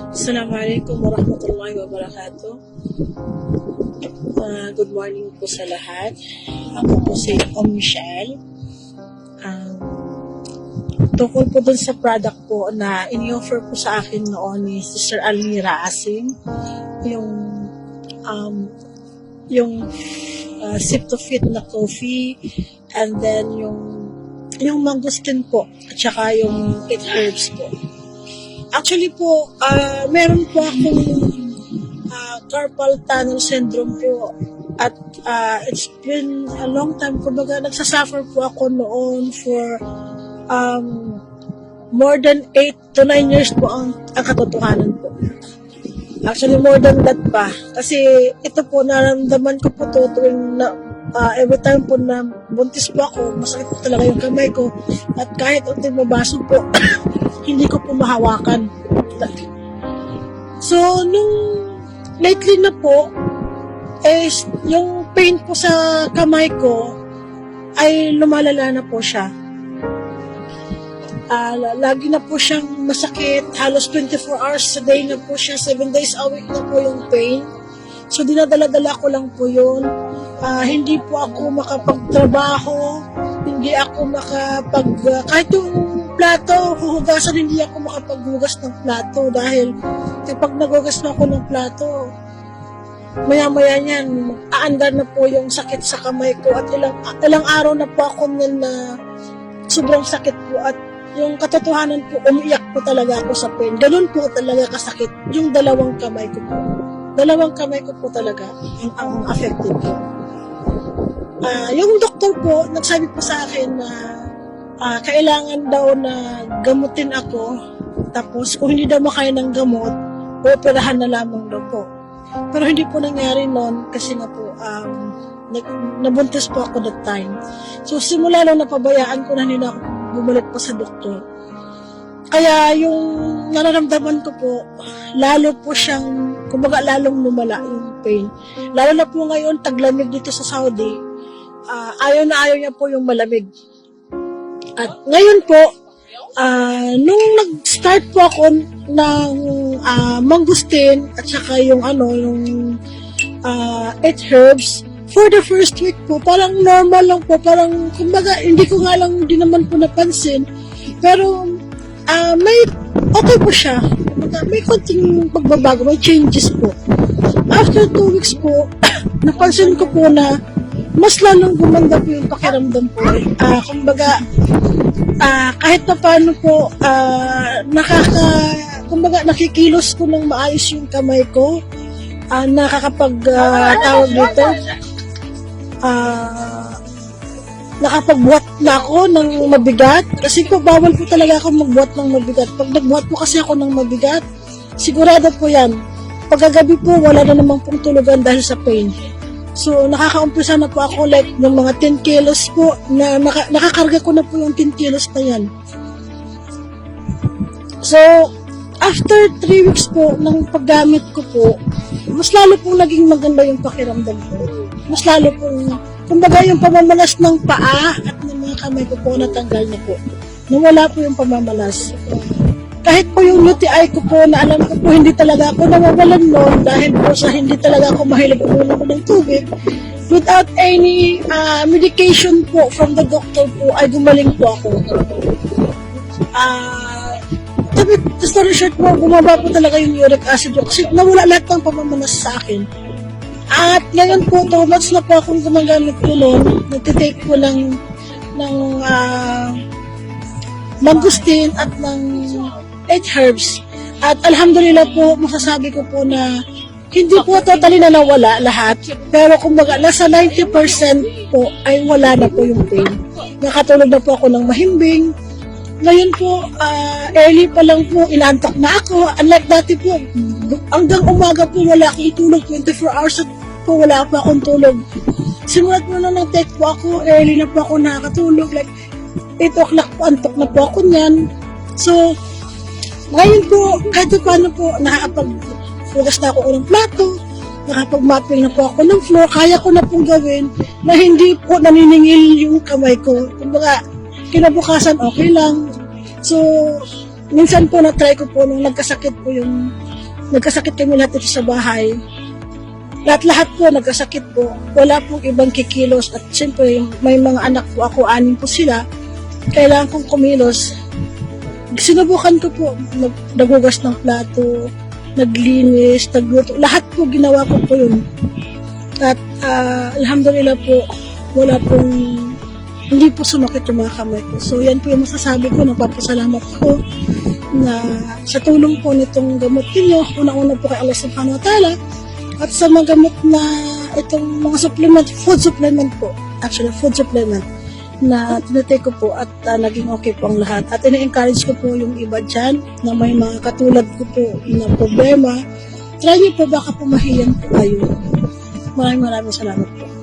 Assalamualaikum warahmatullahi wabarakatuh. Good morning po sa lahat. Ako po si Michelle. Tungkol po dun sa product po na ini-offer po sa akin noon ni Sister Almira Asim, yung Sip to Fit na coffee, and then yung mangosteen po, at saka yung 8 herbs po. Actually po, meron po akong carpal tunnel syndrome po, at it's been a long time. Kumbaga, nagsasuffer po ako noon for more than 8 to 9 years po ang katotohanan po. Actually, more than that pa. Kasi ito po, naramdaman ko po to tuwing na every time po na buntis po ako, masakit po talaga yung kamay ko. At kahit unting mabaso po, hindi ko po mahawakan. So, nung lately na po, yung pain po sa kamay ko ay lumalala na po siya. Lagi na po siyang masakit, halos 24 hours a day na po siya, 7 days a week na po yung pain. So, dinadala-dala ko lang po yun. Hindi po ako makapagtrabaho, hindi ako kahit yung plato, huhugasan, hindi ako makapaghugas ng plato dahil kapag naghugas na ako ng plato, maya-maya niyan, aandar na po yung sakit sa kamay ko at ilang araw na po ako na sobrang sakit po at yung katotohanan po, umiyak po talaga ako sa pain. Ganun po talaga kasakit yung dalawang kamay ko po. Dalawang kamay ko po talaga ang affected po. Yung doktor po, nagsabi po sa akin na kailangan daw na gamutin ako, tapos kung hindi daw makaya ng gamot, operahan na lamang daw po. Pero hindi po nangyari noon kasi nga po, nabuntis po ako that time. So simula nung napabayaan ko na hindi na ako bumalik po sa doktor. Kaya yung nararamdaman ko po, lalo po siyang, kumbaga lalong lumala yung pain. Lalo na po ngayon, taglamig dito sa Saudi, ayaw na ayaw niya po yung malamig. At ngayon po, nung nag-start po ako ng mangosteen at saka yung 8 herbs, for the first week po, parang normal lang po, parang kumbaga hindi ko nga lang din naman po napansin, pero may okay po siya. May konting pagbabago, may changes po. After 2 weeks po, napansin ko po na mas lalong gumanda po yung pakiramdam po. Kumbaga, kahit pa paano po, kumbaga nakikilos ko ng maayos yung kamay ko, tawag dito, nakapagbuhat na ako ng mabigat kasi po bawal po talaga ako magbuhat ng mabigat. Pag nagbuhat po kasi ako ng mabigat, sigurado po yan, pagkagabi po wala na namang pong tulugan dahil sa pain. So nakakaumpisa na po ako like ng mga 10 kilos po na nakakarga ko na po yung 10 kilos na yan. So after 3 weeks po ng paggamit ko po, mas lalo pong naging maganda yung pakiramdam ko. Mas lalo pong, kumbaga yung pamamalas ng paa at ng mga kamay ko po natanggal na po. Nawala po yung pamamalas. Kahit po yung UTI ko po na alam ko po hindi talaga ako nawawalan noon dahil po sa hindi talaga ako mahilig uminom ng tubig. Without any medication po from the doctor po ay gumaling po ako. The story short po, bumaba po talaga yung uric acid kasi nawala lahat ng pamamalas sa akin. At ngayon po, 2 months na po akong gumagamit po noon. Nagtitake po ng mangosteen at ng 8 herbs. At alhamdulillah po, masasabi ko po na hindi po totally na nawala lahat. Pero kumbaga, nasa 90% po ay wala na po yung pain. Nakatulog na po ako ng mahimbing. Ngayon po, early pa lang po, inaantok na ako. Unlike dati po, hanggang umaga po wala akong tulog, 24 hours po wala pa akong tulog. Simulat mo na nag-take po ako, early na po ako nakakatulog, like 8 o'clock po, antok na po ako niyan. So, ngayon po, kahit paano po, nakakapag-fugas na ako ng plato, nakapag-mapping na po ako ng floor, kaya ko na pong gawin na hindi po naniningil yung kamay ko. Kumbaga, kinabukasan okay lang. So, minsan po na-try ko po nung nagkasakit po yung nagkasakit kami lahat dito sa bahay. Lahat-lahat po nagkasakit po. Wala pong ibang kikilos. At siyempre, may mga anak po ako, 6 po sila. Kailangan kong kumilos. Sinubukan ko po, nagugas ng plato, naglinis, nagluto. Lahat po ginawa ko po yun. At alhamdulillah po, wala pong, hindi po sumakit yung mga kamay ko. So yan po yung masasabi ko, nagpapasalamat ko na sa tulong po nitong gamot ninyo, unang-una po kay Allah subhanahu wa ta'ala, at sa mga gamot na itong mga supplement, food supplement po, actually food supplement, na tinatake ko po at naging okay po ang lahat. At ina-encourage ko po yung iba dyan na may mga katulad ko po na problema. Try niyo po, baka pumahiyan po kayo. Maraming salamat po.